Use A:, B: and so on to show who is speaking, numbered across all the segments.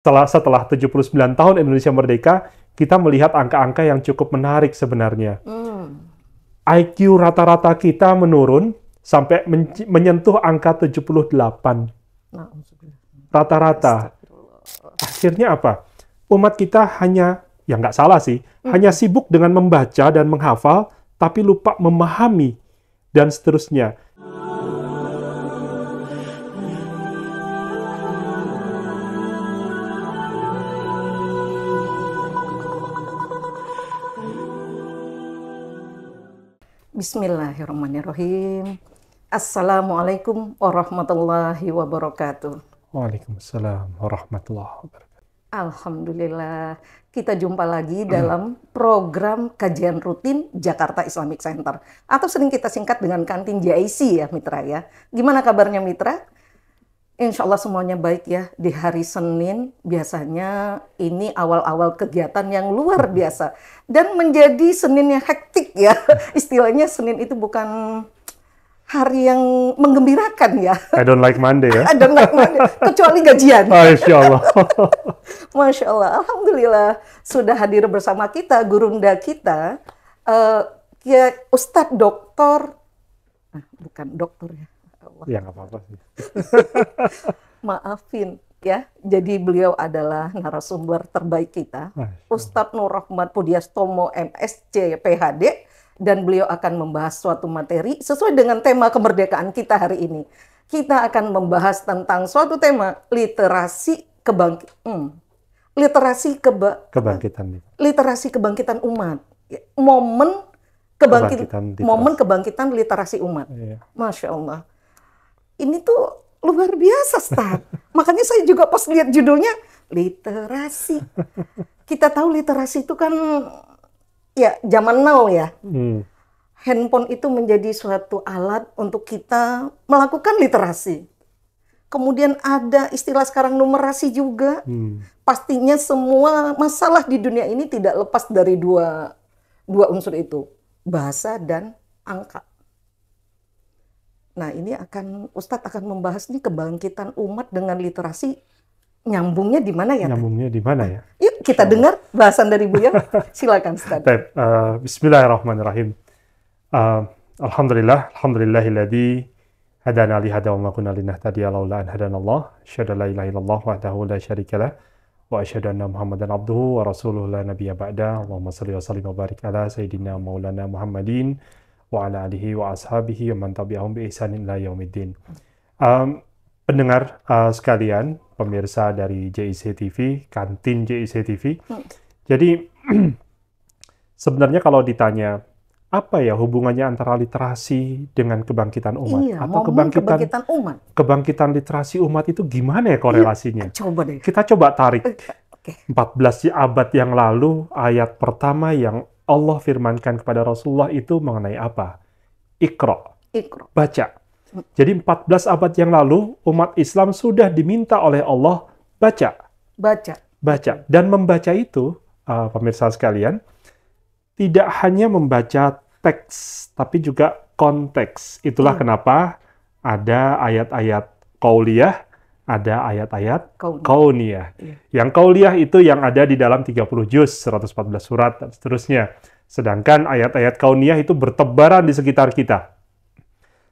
A: setelah 79 tahun Indonesia merdeka, kita melihat angka-angka yang cukup menarik sebenarnya. IQ rata-rata kita menurun sampai menyentuh angka 78. Rata-rata. Akhirnya apa? Umat kita hanya, ya nggak salah sih, hanya sibuk dengan membaca dan menghafal, tapi lupa memahami, dan seterusnya.
B: Bismillahirrahmanirrahim. Assalamualaikum warahmatullahi wabarakatuh.
A: Waalaikumsalam warahmatullahi wabarakatuh.
B: Alhamdulillah, kita jumpa lagi dalam program kajian rutin Jakarta Islamic Center, atau sering kita singkat dengan kantin JIC ya Mitra ya. Gimana kabarnya Mitra? Insya Allah semuanya baik ya. Di hari Senin biasanya ini awal-awal kegiatan yang luar biasa. Dan menjadi Senin yang hektik ya. Istilahnya Senin itu bukan hari yang menggembirakan ya.
A: I don't like Monday ya.
B: I don't like Monday, kecuali gajian.
A: Masya Allah.
B: Masya Allah, Alhamdulillah sudah hadir bersama kita, gurunda kita, ya Ustadz Doktor, bukan dokter ya.
A: Ya nggak apa-apa sih.
B: Maafin ya, jadi beliau adalah narasumber terbaik kita, Ustadz Nur Rahmat Pudiastomo MSc PhD, dan beliau akan membahas suatu materi sesuai dengan tema kemerdekaan kita hari ini. Kita akan membahas tentang suatu tema literasi kebangkitan umat, momen kebangkitan literasi umat.
A: Iya.
B: Masya Allah. Ini tuh luar biasa, Ustaz. Makanya saya juga pas lihat judulnya, literasi. Kita tahu literasi itu kan, ya zaman now ya. Handphone itu menjadi suatu alat untuk kita melakukan literasi. Kemudian ada istilah sekarang numerasi juga. Pastinya semua masalah di dunia ini tidak lepas dari dua unsur itu. Bahasa dan angka. Nah, ini Ustadz akan membahas nih kebangkitan umat dengan literasi. Nyambungnya di mana ya?
A: Nyambungnya di mana ya?
B: Yuk kita dengar bahasan dari beliau. Silakan Ustadz.
A: Bismillahirrahmanirrahim. Alhamdulillahilladzi hadana li hada wa ma kunna linahtadiya laula an hadanallah. Asyhadu an la ilaha illallah wahdahu la syarikalah wa asyhadu anna Muhammadan abduhu wa rasuluhu la nabiyya ba'da. Allahumma shalli wa sallim wa barik ala sayyidina maulana Muhammadin wa ala alihi wa ashabihi wa man tabi'ahum bi ihsanin ila yaumiddin. Pendengar sekalian, pemirsa dari JIC TV, kantin JIC TV. Jadi sebenarnya kalau ditanya apa ya hubungannya antara literasi dengan kebangkitan umat, atau kebangkitan literasi umat itu gimana ya korelasinya?
B: Coba deh.
A: Kita coba tarik 14 abad yang lalu, ayat pertama yang Allah firmankan kepada Rasulullah itu mengenai apa? Iqra. Baca. Jadi 14 abad yang lalu, umat Islam sudah diminta oleh Allah baca. Dan membaca itu, pemirsa sekalian, tidak hanya membaca teks, tapi juga konteks. Itulah kenapa ada ayat-ayat qauliyah, ada ayat-ayat kauniyah. Yang qauliyah itu yang ada di dalam 30 juz, 114 surat, dan seterusnya. Sedangkan ayat-ayat kauniyah itu bertebaran di sekitar kita.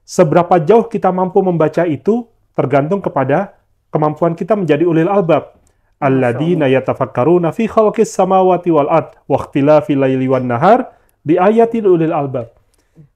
A: Seberapa jauh kita mampu membaca itu tergantung kepada kemampuan kita menjadi ulil albab. Alladzina yatafakkaruna fi khalqis samawati wal ard wa ikhtilafil laili wan nahar bi ayatil ulil albab.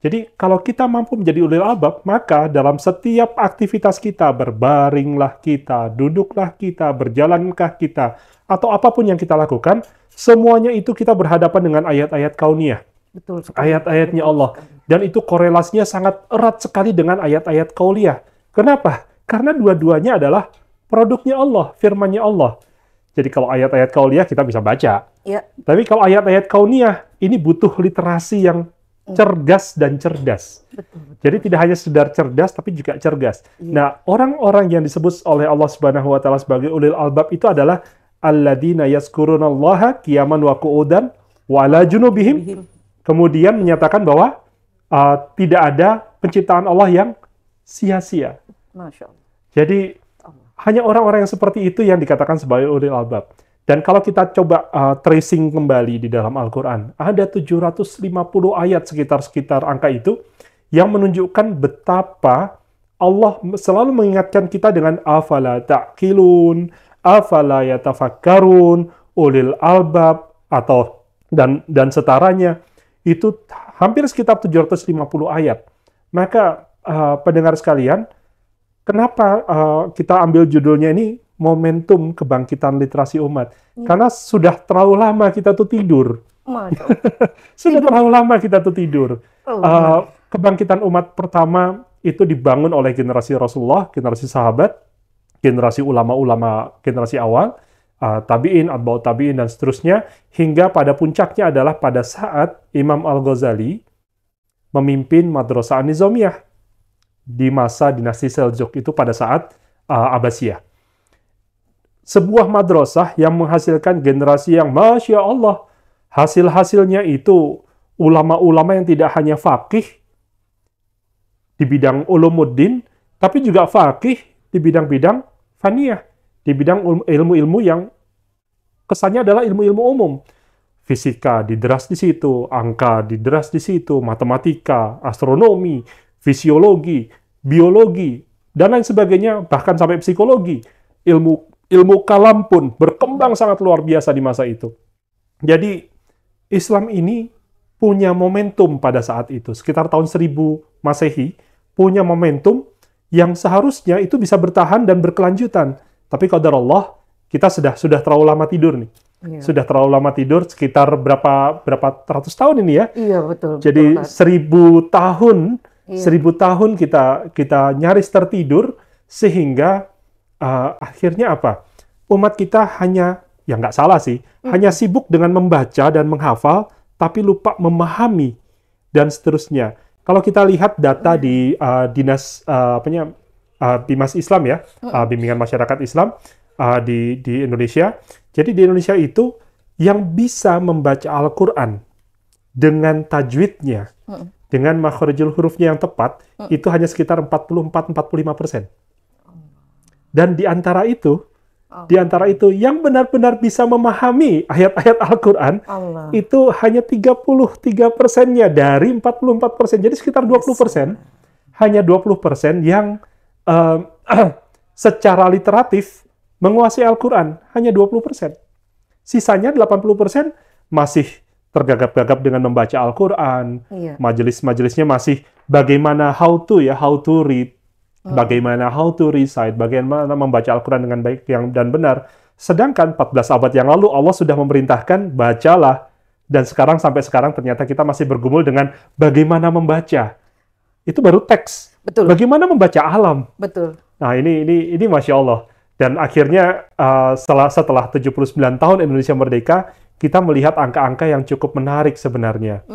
A: Jadi kalau kita mampu menjadi ulil albab, maka dalam setiap aktivitas kita, berbaringlah kita, duduklah kita, berjalankah kita, atau apapun yang kita lakukan, semuanya itu kita berhadapan dengan ayat-ayat kauniyah.
B: Betul.
A: Ayat-ayatnya Allah. Dan itu korelasinya sangat erat sekali dengan ayat-ayat kauliyah. Kenapa? Karena dua-duanya adalah produknya Allah, firmannya Allah. Jadi kalau ayat-ayat kauliyah kita bisa baca.
B: Ya.
A: Tapi kalau ayat-ayat kauniyah, ini butuh literasi yang cerdas dan cerdas.
B: Betul.
A: Jadi tidak hanya sekedar cerdas, tapi juga cerdas. Nah, orang-orang yang disebut oleh Allah Subhanahu wa Ta'ala sebagai ulil albab itu adalah alladzina yazkurunallaha qiyaman wa qu'udan wa ala junubihim. Kemudian menyatakan bahwa tidak ada penciptaan Allah yang sia-sia.
B: Masya Allah.
A: Jadi Hanya orang-orang yang seperti itu yang dikatakan sebagai ulil albab. Dan kalau kita coba tracing kembali di dalam Al-Quran, ada 750 ayat sekitar angka itu yang menunjukkan betapa Allah selalu mengingatkan kita dengan afala ta'qilun, afala yatafakkarun, ulil albab, atau dan setaranya. Itu hampir sekitar 750 ayat. Maka pendengar sekalian, kenapa kita ambil judulnya ini momentum kebangkitan literasi umat? Karena sudah terlalu lama kita tuh tidur. Sudah terlalu lama kita tuh tidur. Kebangkitan umat pertama itu dibangun oleh generasi Rasulullah, generasi sahabat, generasi ulama-ulama, generasi awal, tabi'in, atba'ut tabi'in, dan seterusnya, hingga pada puncaknya adalah pada saat Imam Al-Ghazali memimpin Madrasah An-Nizamiyah di masa dinasti Seljuk, itu pada saat Abbasiyah. Sebuah madrasah yang menghasilkan generasi yang Masya Allah, hasil-hasilnya itu ulama-ulama yang tidak hanya faqih di bidang ulumuddin, tapi juga faqih di bidang-bidang faniyah, di bidang ilmu-ilmu yang kesannya adalah ilmu-ilmu umum. Fisika dideras di situ, angka dideras di situ, matematika, astronomi, fisiologi, biologi, dan lain sebagainya, bahkan sampai psikologi. Ilmu kalam pun berkembang sangat luar biasa di masa itu. Jadi, Islam ini punya momentum pada saat itu, sekitar tahun 1000 Masehi, punya momentum yang seharusnya itu bisa bertahan dan berkelanjutan. Tapi qadar Allah, kita sudah terlalu lama tidur nih. Iya. Sudah terlalu lama tidur, sekitar berapa ratus tahun ini ya?
B: Iya, betul.
A: Jadi 1000 tahun, iya. 1000 tahun kita nyaris tertidur, sehingga akhirnya apa? Umat kita hanya, ya nggak salah sih, hanya sibuk dengan membaca dan menghafal, tapi lupa memahami, dan seterusnya. Kalau kita lihat data di dinas Bimas Islam ya, bimbingan masyarakat Islam di Indonesia. Jadi di Indonesia itu yang bisa membaca Al-Quran dengan tajwidnya, dengan makharijul hurufnya yang tepat, itu hanya sekitar 44-45%. Dan di antara itu yang benar-benar bisa memahami ayat-ayat Al-Quran, itu hanya 33%-nya dari 44%. Jadi sekitar 20%, hanya 20% yang secara literatif menguasai Al-Quran, hanya 20%. Sisanya 80% masih tergagap-gagap dengan membaca Al-Quran, majelis-majelisnya masih bagaimana how to read, bagaimana how to recite, bagaimana membaca Al-Quran dengan baik dan benar. Sedangkan 14 abad yang lalu Allah sudah memerintahkan, bacalah. Dan sampai sekarang ternyata kita masih bergumul dengan bagaimana membaca. Itu baru teks.
B: Betul.
A: Bagaimana membaca alam.
B: Betul.
A: Nah ini Masya Allah. Dan akhirnya setelah 79 tahun Indonesia merdeka, kita melihat angka-angka yang cukup menarik sebenarnya.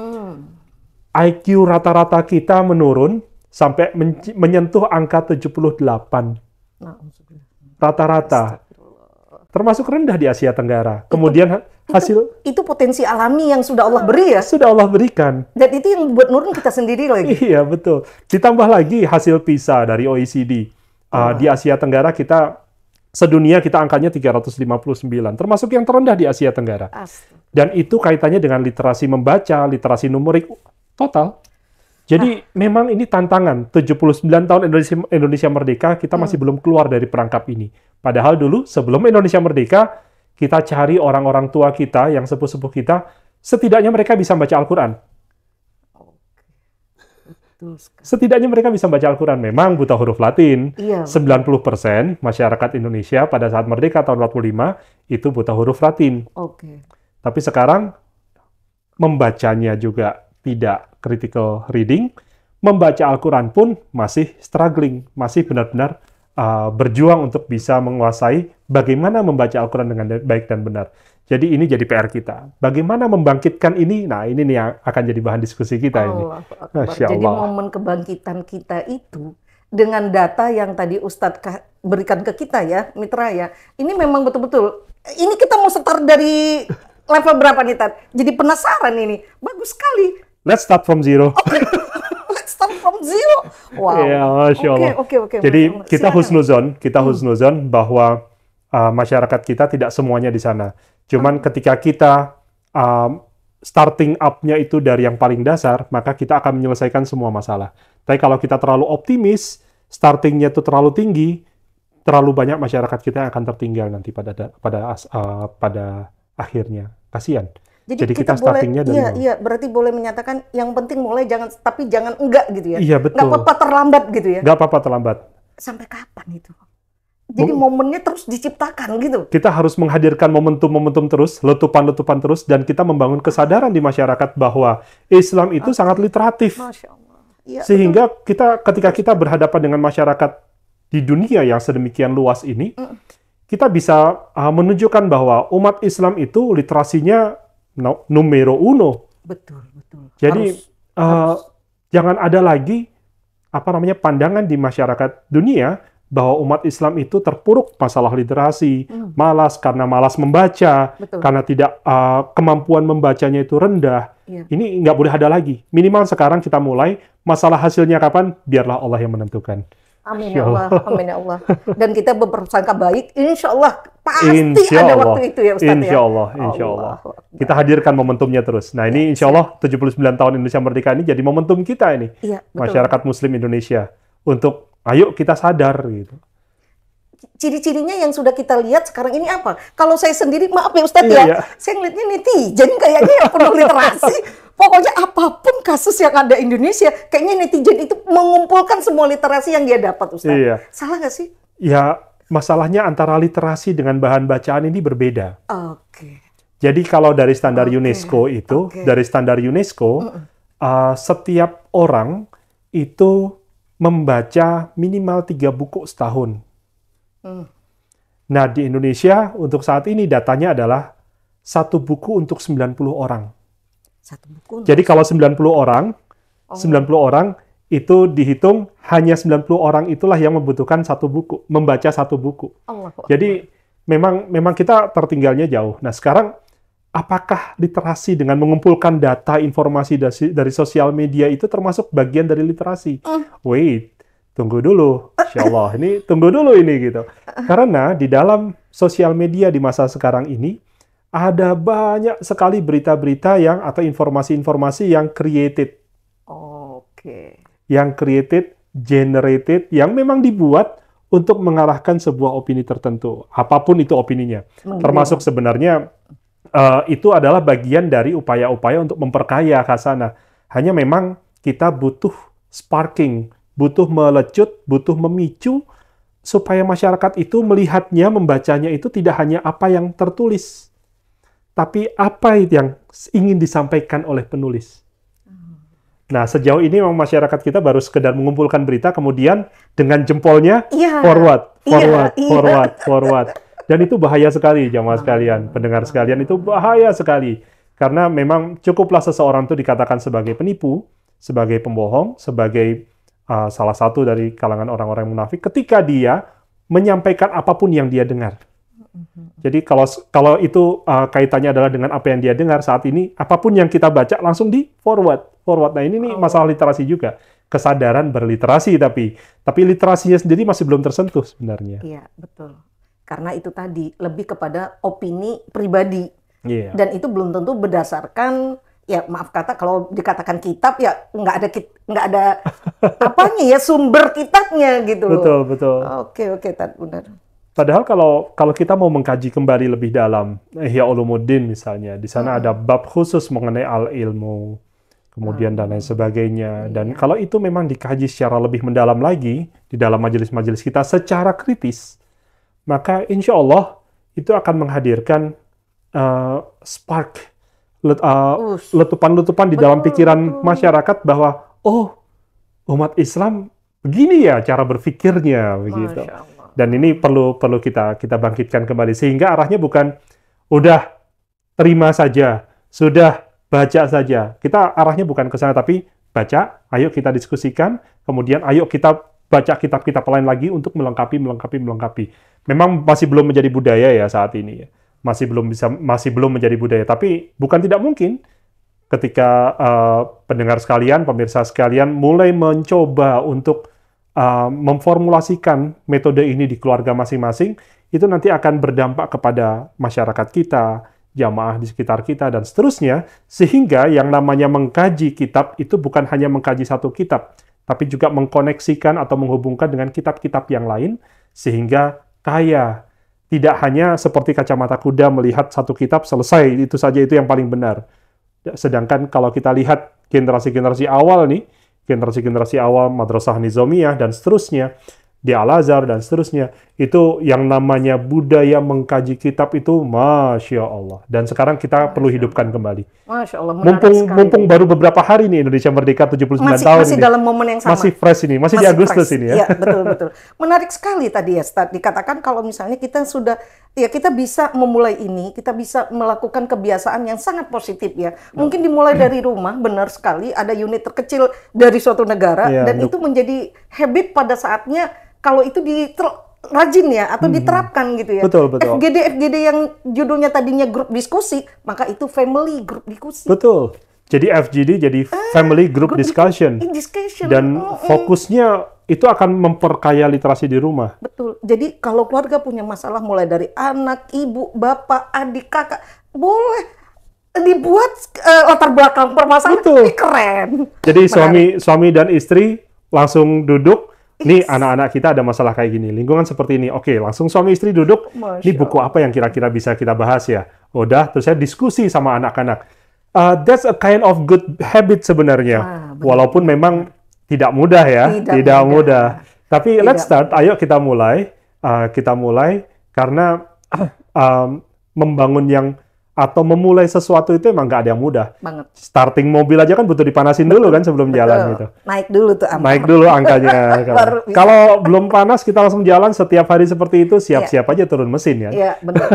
A: IQ rata-rata kita menurun sampai menyentuh angka 78. Rata-rata. Termasuk rendah di Asia Tenggara. Kemudian hasil...
B: Itu potensi alami yang sudah Allah beri ya?
A: Sudah Allah berikan.
B: Dan itu yang buat nurun kita sendiri lagi.
A: Iya, betul. Ditambah lagi hasil PISA dari OECD. Di Asia Tenggara sedunia kita angkanya 359. Termasuk yang terendah di Asia Tenggara. Dan itu kaitannya dengan literasi membaca, literasi numerik total. Jadi memang ini tantangan. 79 tahun Indonesia merdeka, kita masih belum keluar dari perangkap ini. Padahal dulu sebelum Indonesia merdeka, kita cari orang-orang tua kita, yang sepuh-sepuh kita, setidaknya mereka bisa baca Al-Quran. Setidaknya mereka bisa baca Al-Quran. Memang buta huruf Latin. 90% masyarakat Indonesia pada saat merdeka tahun 45 itu buta huruf Latin. Tapi sekarang membacanya juga tidak critical reading, membaca Al-Quran pun masih struggling, masih benar-benar berjuang untuk bisa menguasai bagaimana membaca Al-Quran dengan baik dan benar. Jadi ini jadi PR kita. Bagaimana membangkitkan ini? Nah ini nih yang akan jadi bahan diskusi kita ini.
B: Jadi momen kebangkitan kita itu dengan data yang tadi Ustadz berikan ke kita ya, Mitra ya. Ini memang betul-betul, ini kita mau start dari level berapa nih Tat? Jadi penasaran ini. Bagus sekali.
A: Let's start from zero.
B: Okay. Let's start from zero. Wow.
A: Ya, Masya Allah.
B: Oke.
A: Jadi kita husnuzon bahwa masyarakat kita tidak semuanya di sana. Cuman ketika kita starting up-nya itu dari yang paling dasar, maka kita akan menyelesaikan semua masalah. Tapi kalau kita terlalu optimis, starting-nya itu terlalu tinggi, terlalu banyak masyarakat kita yang akan tertinggal nanti pada akhirnya. Kasihan. Jadi kita startingnya dari nol.
B: Iya, berarti boleh menyatakan yang penting mulai, tapi jangan enggak gitu ya.
A: Iya, betul.
B: Nggak apa-apa terlambat gitu ya.
A: Nggak apa-apa terlambat.
B: Sampai kapan itu? Jadi momennya terus diciptakan gitu.
A: Kita harus menghadirkan momentum-momentum terus, letupan-letupan terus, dan kita membangun kesadaran di masyarakat bahwa Islam itu sangat literatif.
B: Masya Allah. Ya,
A: sehingga ketika kita berhadapan dengan masyarakat di dunia yang sedemikian luas ini, kita bisa menunjukkan bahwa umat Islam itu literasinya numero uno.
B: Betul.
A: Jadi jangan ada lagi pandangan di masyarakat dunia bahwa umat Islam itu terpuruk masalah literasi, malas karena malas membaca, karena tidak kemampuan membacanya itu rendah. Ini nggak boleh ada lagi. Minimal sekarang kita mulai, masalah hasilnya kapan, biarlah Allah yang menentukan.
B: Amin ya Allah, amin ya Allah. Dan kita berprasangka baik, insya Allah pasti ada waktu itu ya Ustaz
A: insya Allah. Kita hadirkan momentumnya terus. Nah ini insya Allah 79 tahun Indonesia Merdeka ini jadi momentum kita ini. Masyarakat Muslim Indonesia. Untuk ayo kita sadar gitu.
B: Ciri-cirinya yang sudah kita lihat sekarang ini apa? Kalau saya sendiri, maaf ya Ustaz saya ngeliatnya netizen kayaknya yang penuh literasi. Pokoknya apapun kasus yang ada di Indonesia, kayaknya netizen itu mengumpulkan semua literasi yang dia dapat, Ustaz. Salah nggak sih?
A: Ya, masalahnya antara literasi dengan bahan bacaan ini berbeda.
B: Oke.
A: Jadi kalau dari standar UNESCO itu, setiap orang itu membaca minimal 3 buku setahun. Nah, di Indonesia untuk saat ini datanya adalah 1 buku untuk 90 orang. Jadi kalau 90 orang itu dihitung hanya 90 orang itulah yang membutuhkan 1 buku, membaca 1 buku. Jadi memang kita tertinggalnya jauh. Nah, sekarang apakah literasi dengan mengumpulkan data informasi dari sosial media itu termasuk bagian dari literasi? Wait, tunggu dulu. Insyaallah, ini tunggu dulu ini gitu. Karena di dalam sosial media di masa sekarang ini ada banyak sekali berita-berita atau informasi-informasi yang created. Yang created, generated, yang memang dibuat untuk mengarahkan sebuah opini tertentu. Apapun itu opininya. Termasuk sebenarnya itu adalah bagian dari upaya-upaya untuk memperkaya khazanah. Hanya memang kita butuh sparking, butuh melecut, butuh memicu, supaya masyarakat itu melihatnya, membacanya itu tidak hanya apa yang tertulis, tapi apa yang ingin disampaikan oleh penulis. Nah, sejauh ini memang masyarakat kita baru sekedar mengumpulkan berita, kemudian dengan jempolnya forward. Dan itu bahaya sekali, jamaah sekalian, pendengar sekalian, itu bahaya sekali. Karena memang cukuplah seseorang itu dikatakan sebagai penipu, sebagai pembohong, sebagai salah satu dari kalangan orang-orang munafik, ketika dia menyampaikan apapun yang dia dengar. Jadi kalau itu kaitannya adalah dengan apa yang dia dengar saat ini, apapun yang kita baca langsung di forward. Nah ini nih masalah literasi juga, kesadaran berliterasi, tapi literasinya sendiri masih belum tersentuh sebenarnya.
B: Iya, betul. Karena itu tadi lebih kepada opini pribadi, dan itu belum tentu berdasarkan, ya maaf kata, kalau dikatakan kitab ya nggak ada apanya ya, sumber kitabnya gitu.
A: Betul.
B: Oke, benar.
A: Padahal kalau kita mau mengkaji kembali lebih dalam Ihya Ulumuddin misalnya, di sana ada bab khusus mengenai al-ilmu, kemudian dan lain sebagainya. Dan kalau itu memang dikaji secara lebih mendalam lagi di dalam majelis-majelis kita secara kritis, maka insya Allah itu akan menghadirkan spark, letupan-letupan di dalam pikiran masyarakat bahwa umat Islam begini ya cara berpikirnya begitu. Dan ini perlu kita bangkitkan kembali, sehingga arahnya bukan udah terima saja, sudah baca saja. Kita arahnya bukan ke sana, tapi baca, ayo kita diskusikan, kemudian ayo kita baca kitab-kitab lain lagi untuk melengkapi. Memang masih belum menjadi budaya ya saat ini ya. Masih belum menjadi budaya, tapi bukan tidak mungkin ketika pendengar sekalian, pemirsa sekalian mulai mencoba untuk memformulasikan metode ini di keluarga masing-masing, itu nanti akan berdampak kepada masyarakat kita, jamaah di sekitar kita, dan seterusnya, sehingga yang namanya mengkaji kitab itu bukan hanya mengkaji satu kitab, tapi juga mengkoneksikan atau menghubungkan dengan kitab-kitab yang lain, sehingga kaya. Tidak hanya seperti kacamata kuda melihat satu kitab selesai, itu saja itu yang paling benar. Sedangkan kalau kita lihat generasi-generasi awal nih, generasi-generasi awal Madrasah Nizamiyah dan seterusnya, di Al-Azhar dan seterusnya, itu yang namanya budaya mengkaji kitab itu Masya Allah. Dan sekarang kita perlu hidupkan kembali.
B: Masya Allah, menarik
A: mumpung baru beberapa hari nih Indonesia merdeka 79 tahun
B: masih
A: ini.
B: dalam momen yang sama.
A: Masih fresh ini, masih di Agustus
B: fresh.
A: ini ya.
B: Iya, betul. Menarik sekali tadi ya, Ustaz. Dikatakan kalau misalnya kita sudah, ya kita bisa memulai ini, kita bisa melakukan kebiasaan yang sangat positif ya. Mungkin dimulai dari rumah, benar sekali, ada unit terkecil dari suatu negara, dan itu menjadi habit pada saatnya, kalau itu rajin ya, atau diterapkan gitu ya.
A: Betul.
B: FGD yang judulnya tadinya grup diskusi, maka itu family group diskusi.
A: Betul. Jadi FGD jadi family group discussion. Dan fokusnya itu akan memperkaya literasi di rumah.
B: Betul. Jadi kalau keluarga punya masalah mulai dari anak, ibu, bapak, adik, kakak, boleh dibuat latar belakang permasalahan. Ini keren.
A: Jadi suami dan istri langsung duduk. Nih anak-anak kita ada masalah kayak gini, lingkungan seperti ini. Oke, langsung suami istri duduk. Ini buku apa yang kira-kira bisa kita bahas ya? Udah, terus saya diskusi sama anak-anak. That's a kind of good habit sebenarnya. Walaupun memang tidak mudah ya, tidak mudah. Tapi let's start. Ayo kita mulai. Karena membangun atau memulai sesuatu itu emang nggak ada yang mudah.
B: Banget.
A: Starting mobil aja kan butuh dipanasin dulu kan sebelum jalan gitu.
B: Naik dulu tuh
A: Naik dulu angkanya. Kalau belum panas kita langsung jalan setiap hari seperti itu, siap-siap aja turun mesin ya.
B: Iya, benar.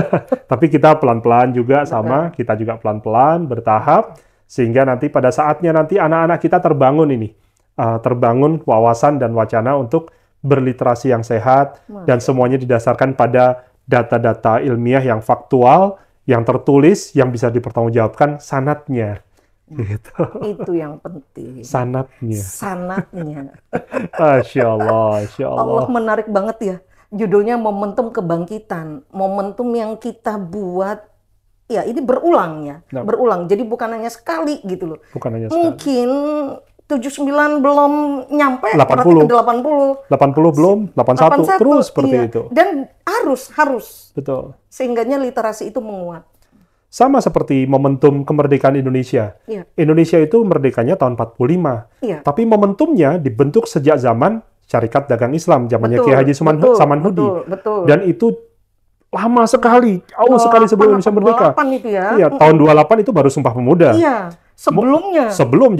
A: Tapi kita pelan-pelan juga sama, kita juga pelan-pelan bertahap sehingga nanti pada saatnya nanti anak-anak kita terbangun ini. Terbangun wawasan dan wacana untuk berliterasi yang sehat dan semuanya didasarkan pada data-data ilmiah yang faktual, yang tertulis, yang bisa dipertanggungjawabkan sanadnya. Gitu.
B: Itu yang penting.
A: Sanadnya. Masya Allah.
B: Allah, menarik banget ya. Judulnya Momentum Kebangkitan. Momentum yang kita buat, ya ini berulang ya. Berulang. Jadi bukan hanya sekali gitu loh. Mungkin 79 belum nyampe,
A: 80 belum, 81 terus seperti itu.
B: Dan harus.
A: Betul.
B: Sehingganya literasi itu menguat.
A: Sama seperti momentum kemerdekaan Indonesia.
B: Iya.
A: Indonesia itu merdekanya tahun 45.
B: Iya.
A: Tapi momentumnya dibentuk sejak zaman Syarikat Dagang Islam, zamannya Kiai Haji Samanhudi.
B: Betul.
A: Dan itu lama sekali, jauh sekali sebelum Indonesia merdeka.
B: 28 itu ya.
A: Iya, tahun 28 itu baru Sumpah Pemuda.
B: Iya. Sebelumnya.
A: Sebelum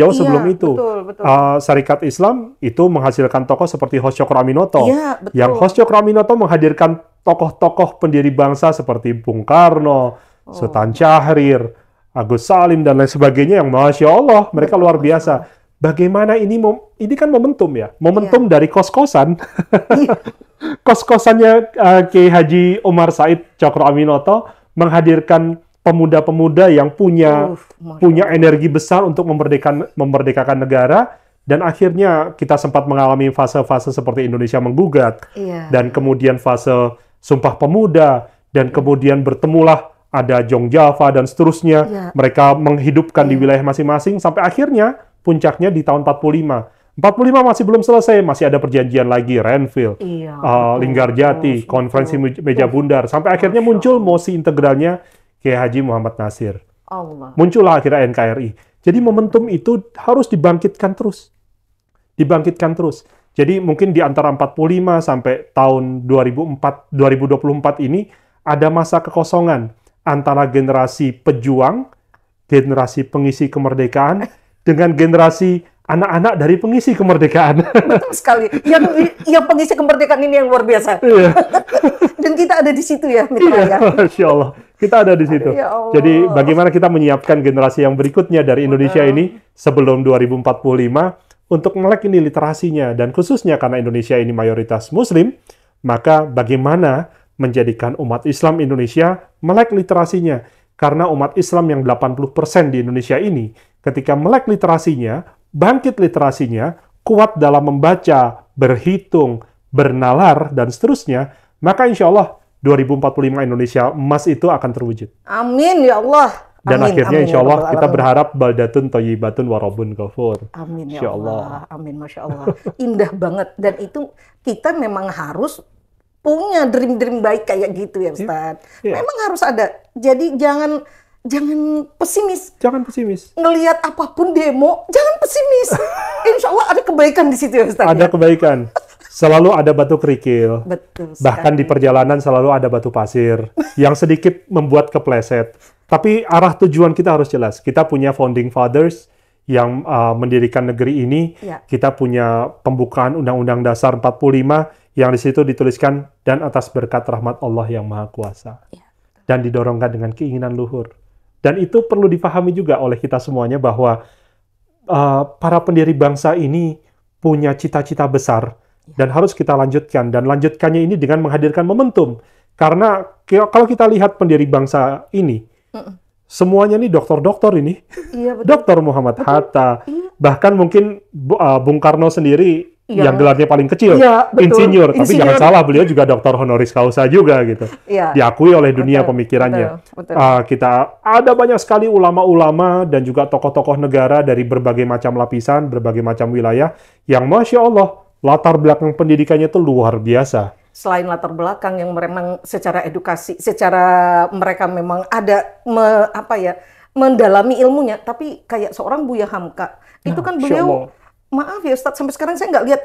A: itu.
B: Betul.
A: Syarikat Islam itu menghasilkan tokoh seperti Hos Cokroaminoto.
B: Iya, betul.
A: Yang Hos Cokroaminoto menghadirkan tokoh-tokoh pendiri bangsa seperti Bung Karno, Sultan Syahrir, Agus Salim, dan lain sebagainya yang Masya Allah, mereka luar biasa. Bagaimana ini kan momentum ya. Momentum dari kos-kosan. Kos-kosannya Kiai Haji Umar Said Cokroaminoto menghadirkan pemuda-pemuda yang punya energi besar untuk memerdekakan negara, dan akhirnya kita sempat mengalami fase-fase seperti Indonesia menggugat, dan kemudian fase Sumpah Pemuda, dan kemudian bertemulah ada Jong Java dan seterusnya. Mereka menghidupkan di wilayah masing-masing sampai akhirnya puncaknya di tahun 45. 45 masih belum selesai, masih ada perjanjian lagi, Renville, Linggarjati, Konferensi Meja Bundar, sampai akhirnya muncul mosi integralnya Kiai Haji Muhammad Nasir. Muncullah akhirnya NKRI. Jadi momentum itu harus dibangkitkan terus. Jadi mungkin di antara 45 sampai tahun 2024 ini ada masa kekosongan antara generasi pejuang, generasi pengisi kemerdekaan, dengan generasi anak-anak dari pengisi kemerdekaan.
B: Betul sekali. Yang pengisi kemerdekaan ini yang luar biasa. Dan kita ada di situ ya, Mitra.
A: Masya Allah. Kita ada di situ. Ya Allah. Jadi bagaimana kita menyiapkan generasi yang berikutnya dari Indonesia ini sebelum 2045 untuk melek ini literasinya. Dan khususnya karena Indonesia ini mayoritas Muslim, maka bagaimana menjadikan umat Islam Indonesia melek literasinya. Karena umat Islam yang 80% di Indonesia ini, ketika melek literasinya, bangkit literasinya, kuat dalam membaca, berhitung, bernalar, dan seterusnya, maka insya Allah 2045 Indonesia emas itu akan terwujud.
B: Amin ya Allah.
A: Dan
B: amin,
A: akhirnya
B: amin,
A: insya Allah
B: ya
A: kita berharap baldatun thayyibatun wa rabbun ghafur.
B: Amin ya Allah. Amin, Masya Allah. Indah banget. Dan itu kita memang harus punya dream-dream baik kayak gitu ya Ustadz. Memang harus ada. Jadi jangan pesimis.
A: Jangan pesimis.
B: Ngelihat apapun demo, jangan pesimis. Insya Allah ada kebaikan di situ ya Ustadz.
A: Ada kebaikan. Selalu ada batu kerikil.
B: Betul.
A: Bahkan di perjalanan selalu ada batu pasir yang sedikit membuat kepleset. Tapi arah tujuan kita harus jelas. Kita punya founding fathers yang mendirikan negeri ini. Ya. Kita punya pembukaan Undang-Undang Dasar 45 yang di situ dituliskan dan atas berkat rahmat Allah yang Maha Kuasa. Ya. Dan didorongkan dengan keinginan luhur. Dan itu perlu dipahami juga oleh kita semuanya bahwa para pendiri bangsa ini punya cita-cita besar. Dan harus kita lanjutkan. Dan lanjutkannya ini dengan menghadirkan momentum. Karena kalau kita lihat pendiri bangsa ini, semuanya nih dokter-dokter ini. Iya, betul. Dokter Muhammad Hatta. Iya. Bahkan mungkin Bung Karno sendiri yang gelarnya paling kecil. Iya, insinyur. Tapi jangan salah, beliau juga dokter honoris causa juga gitu. Iya. Diakui oleh dunia pemikirannya. Betul. Kita ada banyak sekali ulama-ulama dan juga tokoh-tokoh negara dari berbagai macam lapisan, berbagai macam wilayah yang Masya Allah, latar belakang pendidikannya itu luar biasa. Selain latar belakang yang memang secara edukasi, secara mereka memang ada mendalami ilmunya, tapi kayak seorang Buya Hamka, itu kan beliau, maaf ya Ustadz, sampai sekarang saya nggak lihat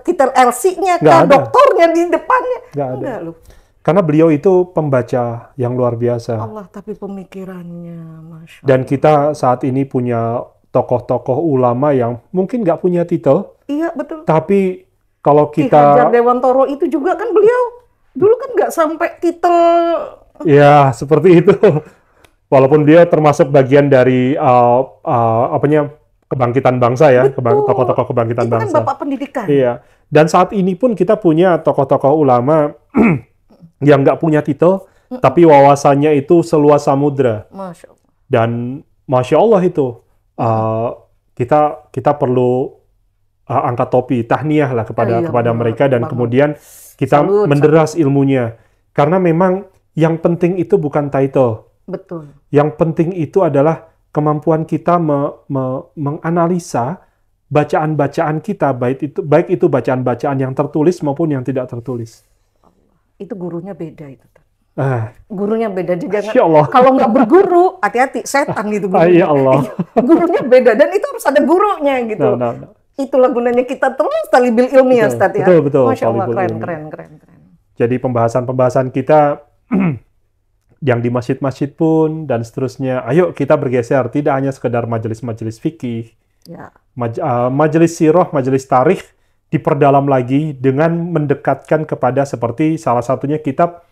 A: titel LC-nya, doktornya di depannya. Nggak ada. Loh. Karena beliau itu pembaca yang luar biasa. Allah, tapi pemikirannya, Masya Allah. Dan kita saat ini punya tokoh-tokoh ulama yang mungkin nggak punya titel. Iya, betul. Tapi kalau kita... Ki Hajar Dewantoro itu juga kan beliau dulu kan nggak sampai titel... Ya, seperti itu. Walaupun dia termasuk bagian dari kebangkitan bangsa ya, tokoh-tokoh kebangkitan bangsa. Itu kan Bapak Pendidikan. Iya. Dan saat ini pun kita punya tokoh-tokoh ulama yang nggak punya titel, tapi wawasannya itu seluas samudra. Masya Allah. Dan Masya Allah itu, kita perlu angkat topi, tahniah lah kepada mereka dan kemudian kita menderas ilmunya. Karena memang yang penting itu bukan title. Betul. Yang penting itu adalah kemampuan kita menganalisa bacaan-bacaan kita, baik itu bacaan-bacaan yang tertulis maupun yang tidak tertulis. Itu gurunya beda itu. Gurunya beda juga. Kalau nggak berguru, hati-hati, setan gitu gurunya. Ya Allah. Gurunya beda dan itu harus ada gurunya gitu. Itulah gunanya kita terus talibul ilmi ya Ustaz ya. Betul. Masya Allah, keren. Jadi pembahasan kita yang di masjid-masjid pun dan seterusnya, ayo kita bergeser, tidak hanya sekedar majelis-majelis fikih, majelis sirah, majelis tarikh, diperdalam lagi dengan mendekatkan kepada seperti salah satunya kitab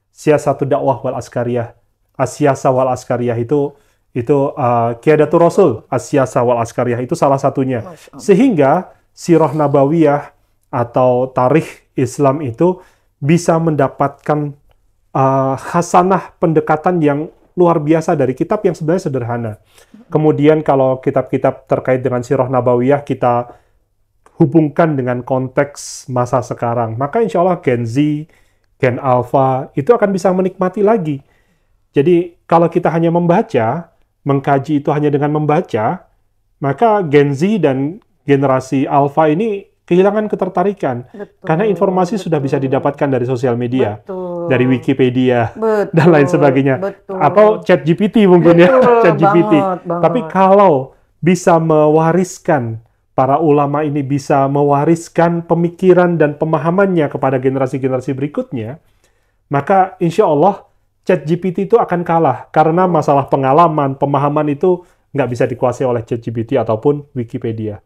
A: Siasatud Dakwah wal Askariyah, As-Siyasah wal Askariyah itu Qiadatul Rasul, As-Siyasah wal Askariyah itu salah satunya. Sehingga sirah nabawiyah atau tarikh Islam itu bisa mendapatkan hasanah pendekatan yang luar biasa dari kitab yang sebenarnya sederhana. Kemudian kalau kitab-kitab terkait dengan sirah nabawiyah kita hubungkan dengan konteks masa sekarang, maka insya Allah Gen Z, Gen Alpha itu akan bisa menikmati lagi. Jadi kalau kita hanya membaca, mengkaji itu hanya dengan membaca, maka Gen Z dan generasi Alpha ini kehilangan ketertarikan. Karena informasi sudah bisa didapatkan dari sosial media, dari Wikipedia, dan lain sebagainya. Atau ChatGPT mungkin ChatGPT. Tapi kalau bisa mewariskan, para ulama ini bisa mewariskan pemikiran dan pemahamannya kepada generasi-generasi berikutnya, maka insya Allah ChatGPT itu akan kalah. Karena masalah pengalaman, pemahaman itu nggak bisa dikuasai oleh ChatGPT ataupun Wikipedia.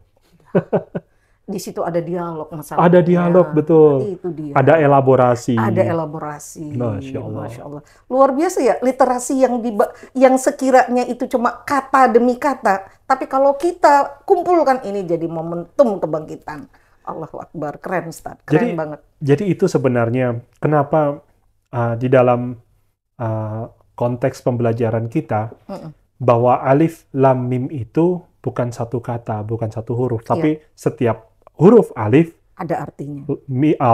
A: Di situ ada dialog masalahnya. Ada dialog, betul. Itu dia. Ada elaborasi. Masya Allah. Luar biasa ya, literasi yang sekiranya itu cuma kata demi kata. Tapi kalau kita kumpulkan ini jadi momentum kebangkitan. Allahu Akbar, keren Ustaz. Keren banget. Jadi itu sebenarnya kenapa di dalam konteks pembelajaran kita, bahwa alif lam mim itu bukan satu kata, bukan satu huruf, tapi setiap huruf alif
B: ada artinya.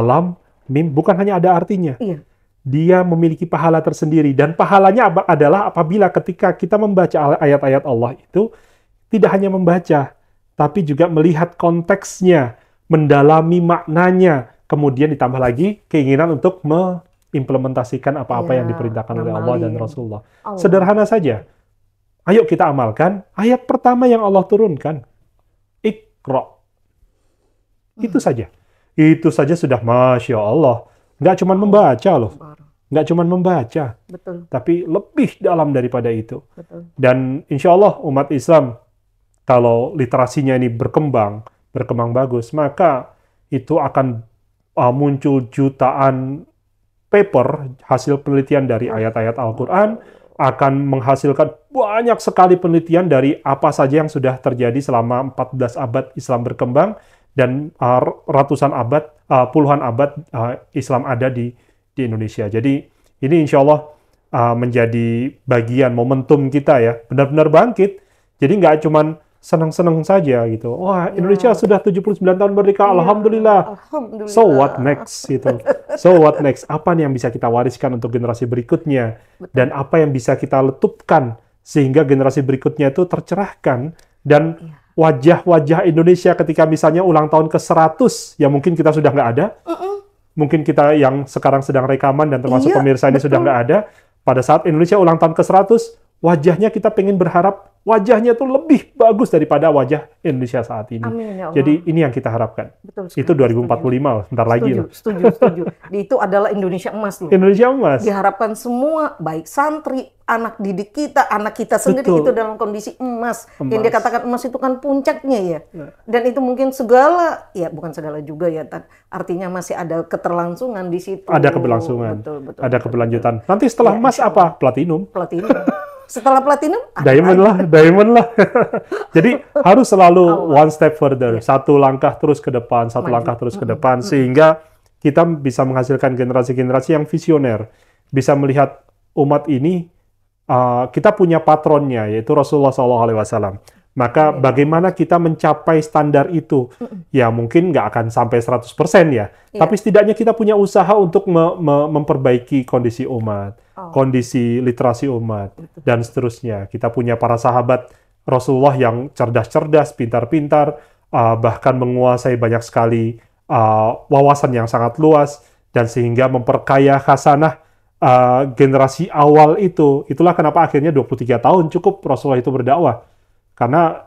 A: Lam mim bukan hanya ada artinya.
B: Iya.
A: Dia memiliki pahala tersendiri, dan pahalanya adalah apabila ketika kita membaca ayat-ayat Allah itu tidak hanya membaca, tapi juga melihat konteksnya, mendalami maknanya, kemudian ditambah lagi keinginan untuk mengimplementasikan apa-apa yang diperintahkan oleh Allah dan Rasulullah. Sederhana saja. Ayo kita amalkan ayat pertama yang Allah turunkan. Iqra. Itu saja. Itu saja sudah Masya Allah. Nggak cuma membaca loh. Nggak cuma membaca.
B: Betul.
A: Tapi lebih dalam daripada itu.
B: Betul.
A: Dan insya Allah umat Islam, kalau literasinya ini berkembang bagus, maka itu akan muncul jutaan paper, hasil penelitian dari ayat-ayat Al-Quran, akan menghasilkan banyak sekali penelitian dari apa saja yang sudah terjadi selama 14 abad Islam berkembang, dan ratusan abad, puluhan abad Islam ada di Indonesia. Jadi ini insya Allah menjadi bagian momentum kita ya, benar-benar bangkit. Jadi nggak cuman senang-senang saja gitu. Wah, Indonesia sudah 79 tahun merdeka, Alhamdulillah.
B: Alhamdulillah.
A: So what next gitu. So what next? Apa yang bisa kita wariskan untuk generasi berikutnya?
B: Betul.
A: Dan apa yang bisa kita letupkan sehingga generasi berikutnya itu tercerahkan, dan wajah-wajah Indonesia ketika misalnya ulang tahun ke-100 yang mungkin kita sudah nggak ada. Mungkin kita yang sekarang sedang rekaman dan termasuk pemirsa ini sudah nggak ada. Pada saat Indonesia ulang tahun ke-100, wajahnya kita pengen berharap wajahnya tuh lebih bagus daripada wajah Indonesia saat ini.
B: Amin, ya Allah.
A: Jadi ini yang kita harapkan.
B: Betul,
A: itu 2045 loh, sebentar lagi loh.
B: Setuju. Itu adalah Indonesia emas loh.
A: Indonesia emas.
B: Diharapkan semua, baik santri, anak didik kita, anak kita sendiri itu dalam kondisi emas. Yang dia katakan emas itu kan puncaknya ya. Dan itu mungkin segala, ya bukan segala juga ya. Artinya masih ada keterlangsungan di situ.
A: Ada keberlangsungan.
B: Betul,
A: ada keberlanjutan. Nanti setelah emas apa? Platinum.
B: Setelah platinum,
A: diamond lah. Jadi harus selalu one step further, satu langkah terus ke depan, sehingga kita bisa menghasilkan generasi-generasi yang visioner, bisa melihat umat ini. Kita punya patronnya, yaitu Rasulullah SAW. Maka bagaimana kita mencapai standar itu? Ya mungkin nggak akan sampai 100% ya, tapi setidaknya kita punya usaha untuk memperbaiki kondisi umat, kondisi literasi umat, dan seterusnya. Kita punya para sahabat Rasulullah yang cerdas-cerdas, pintar-pintar, bahkan menguasai banyak sekali wawasan yang sangat luas, dan sehingga memperkaya khasanah generasi awal itu. Itulah kenapa akhirnya 23 tahun cukup Rasulullah itu berdakwah. Karena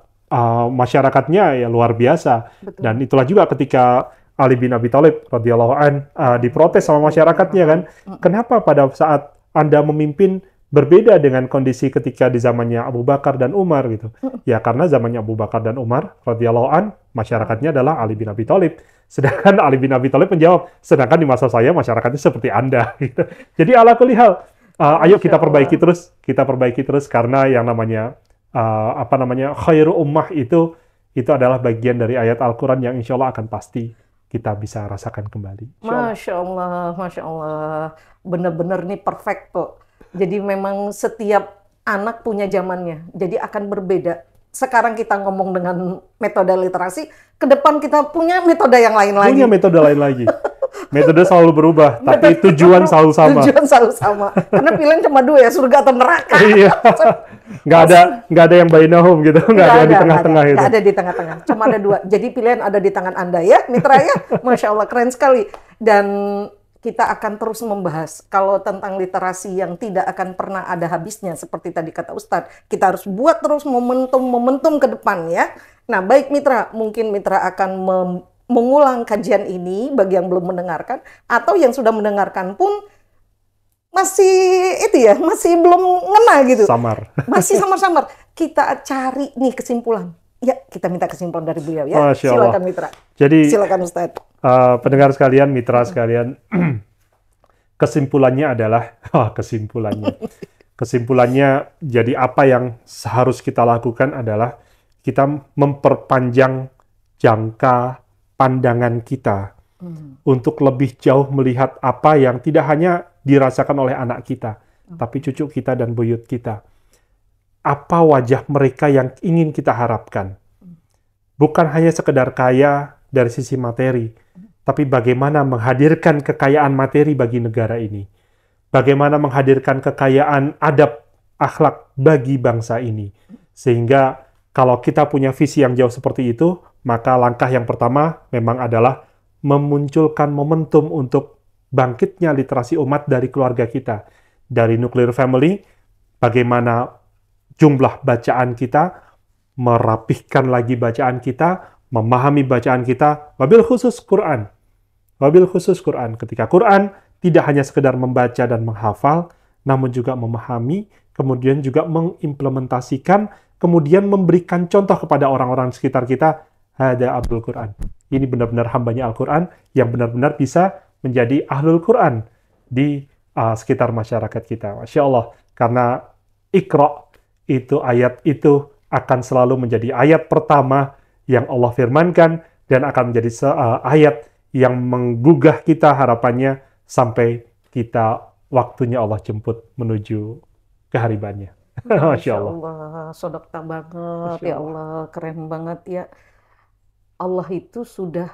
A: masyarakatnya ya luar biasa. Betul. Dan itulah juga ketika Ali bin Abi Thalib radhiyallahu an diprotes sama masyarakatnya kan. Kenapa pada saat Anda memimpin berbeda dengan kondisi ketika di zamannya Abu Bakar dan Umar gitu. Ya karena zamannya Abu Bakar dan Umar radhiyallahu an masyarakatnya adalah Ali bin Abi Thalib. Sedangkan Ali bin Abi Thalib menjawab, sedangkan di masa saya masyarakatnya seperti Anda gitu. Jadi ala kulli hal, ayo kita perbaiki terus karena yang namanya khairu ummah itu adalah bagian dari ayat Al-Quran yang insya Allah akan pasti kita bisa rasakan kembali.
B: Masya Allah. Benar-benar nih perfecto. Jadi memang setiap anak punya zamannya. Jadi akan berbeda. Sekarang kita ngomong dengan metode literasi, ke depan kita punya metode yang lain lagi.
A: Punya metode lain lagi. Metode selalu berubah, tapi tujuan selalu sama.
B: Karena pilihan cuma dua ya, surga atau neraka.
A: Iya. Nggak ada yang bainahum gitu, nggak ada di tengah-tengah itu.
B: Nggak ada di tengah-tengah, cuma ada dua. Jadi pilihan ada di tangan Anda ya, mitra ya. Masya Allah, keren sekali. Dan kita akan terus membahas kalau tentang literasi yang tidak akan pernah ada habisnya. Seperti tadi kata Ustadz, kita harus buat terus momentum ke depan ya. Nah baik mitra, mungkin mitra akan mengulang kajian ini bagi yang belum mendengarkan, atau yang sudah mendengarkan pun masih belum ngena gitu. Masih samar-samar. Kita cari nih kesimpulan. Ya, kita minta kesimpulan dari beliau ya. Silakan mitra.
A: Jadi
B: silakan Ustadz.
A: Pendengar sekalian, mitra sekalian, kesimpulannya adalah kesimpulannya jadi apa yang harus kita lakukan adalah kita memperpanjang jangka pandangan kita untuk lebih jauh melihat apa yang tidak hanya dirasakan oleh anak kita, tapi cucu kita dan buyut kita. apa wajah mereka yang ingin kita harapkan. Bukan hanya sekedar kaya dari sisi materi, tapi bagaimana menghadirkan kekayaan materi bagi negara ini. Bagaimana menghadirkan kekayaan adab, akhlak bagi bangsa ini. Sehingga kalau kita punya visi yang jauh seperti itu, maka langkah yang pertama memang adalah memunculkan momentum untuk bangkitnya literasi umat dari keluarga kita. Dari nuclear family, bagaimana jumlah bacaan kita, merapihkan lagi bacaan kita, memahami bacaan kita, wabil khusus Quran. Wabil khusus Quran. Ketika Quran tidak hanya sekedar membaca dan menghafal, namun juga memahami, kemudian juga mengimplementasikan, kemudian memberikan contoh kepada orang-orang sekitar kita, hada Abdul Quran. Ini benar-benar hambanya Al-Quran yang benar-benar bisa menjadi ahlul Quran di sekitar masyarakat kita. Masya Allah. Karena Iqra itu, ayat itu akan selalu menjadi ayat pertama yang Allah firmankan dan akan menjadi ayat yang menggugah kita harapannya sampai kita waktunya Allah jemput menuju keharibannya. Masya Allah.
B: Sodokta banget, ya Allah, keren banget ya. Allah itu sudah,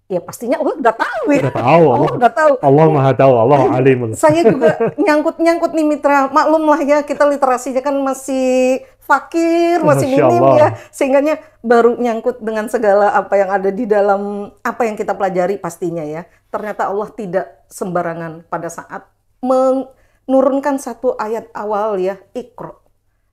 B: ya pastinya Allah udah tahu ya.
A: Udah tahu,
B: Allah udah tahu.
A: Allah Maha tahu, Allah alim.
B: Saya juga nyangkut-nyangkut nih Mitra, maklum lah ya, kita literasinya kan masih fakir, masih minim ya, sehingganya baru nyangkut dengan segala apa yang ada di dalam apa yang kita pelajari pastinya ya. Ternyata Allah tidak sembarangan pada saat menurunkan satu ayat awal ya, Iqra.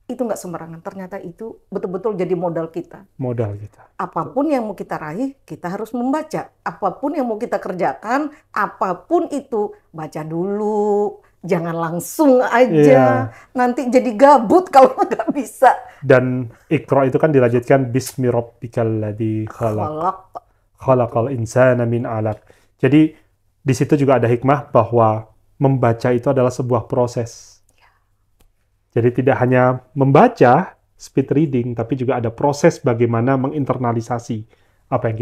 B: Itu nggak sembarangan, ternyata itu betul-betul jadi modal kita.
A: Modal kita.
B: Apapun yang mau kita raih, kita harus membaca. Apapun yang mau kita kerjakan, apapun itu, baca dulu. Jangan langsung aja, nanti jadi gabut kalau nggak bisa.
A: Dan Iqra itu kan dilanjutkan Bismi Rabbikal ladzi khalaq. Khalaqal insana min 'alaq. Jadi di situ juga ada hikmah bahwa membaca itu adalah sebuah proses. Jadi tidak hanya membaca, speed reading, tapi juga ada proses bagaimana menginternalisasi apa yang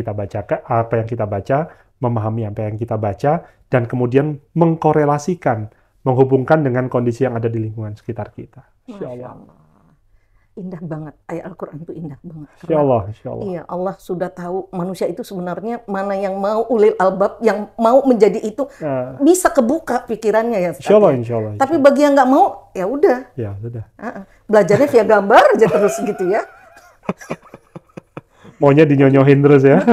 A: kita baca, memahami apa yang kita baca, dan kemudian mengkorelasikan, menghubungkan dengan kondisi yang ada di lingkungan sekitar kita. Insya Allah.
B: Indah banget, ayat Al-Quran itu indah banget.
A: Insya Allah, insya Allah.
B: Iya, Allah sudah tahu manusia itu sebenarnya mana yang mau ulil albab, yang mau menjadi itu, bisa kebuka pikirannya ya.
A: Insya Allah, insya Allah.
B: Tapi bagi yang nggak mau, ya udah.
A: Ya sudah.
B: Belajarnya via gambar aja terus gitu ya.
A: Maunya dinyonyohin terus ya.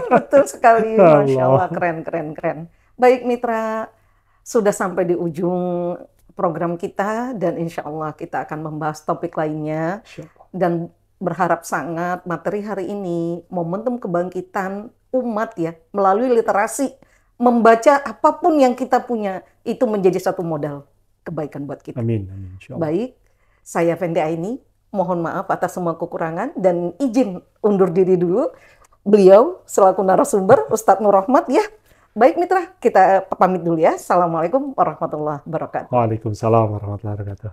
B: Betul sekali, Masya Allah, keren. Baik Mitra, sudah sampai di ujung program kita dan insya Allah kita akan membahas topik lainnya dan berharap sangat materi hari ini momentum kebangkitan umat ya melalui literasi, membaca apapun yang kita punya itu menjadi satu modal kebaikan buat kita.
A: Amin. Insya Allah.
B: Baik, saya Fendi Aini, mohon maaf atas semua kekurangan dan izin undur diri dulu. Beliau selaku narasumber Ustadz Nur Rahmat ya. Baik Mitra, kita pamit dulu ya. Assalamualaikum warahmatullahi wabarakatuh.
A: Waalaikumsalam warahmatullahi wabarakatuh.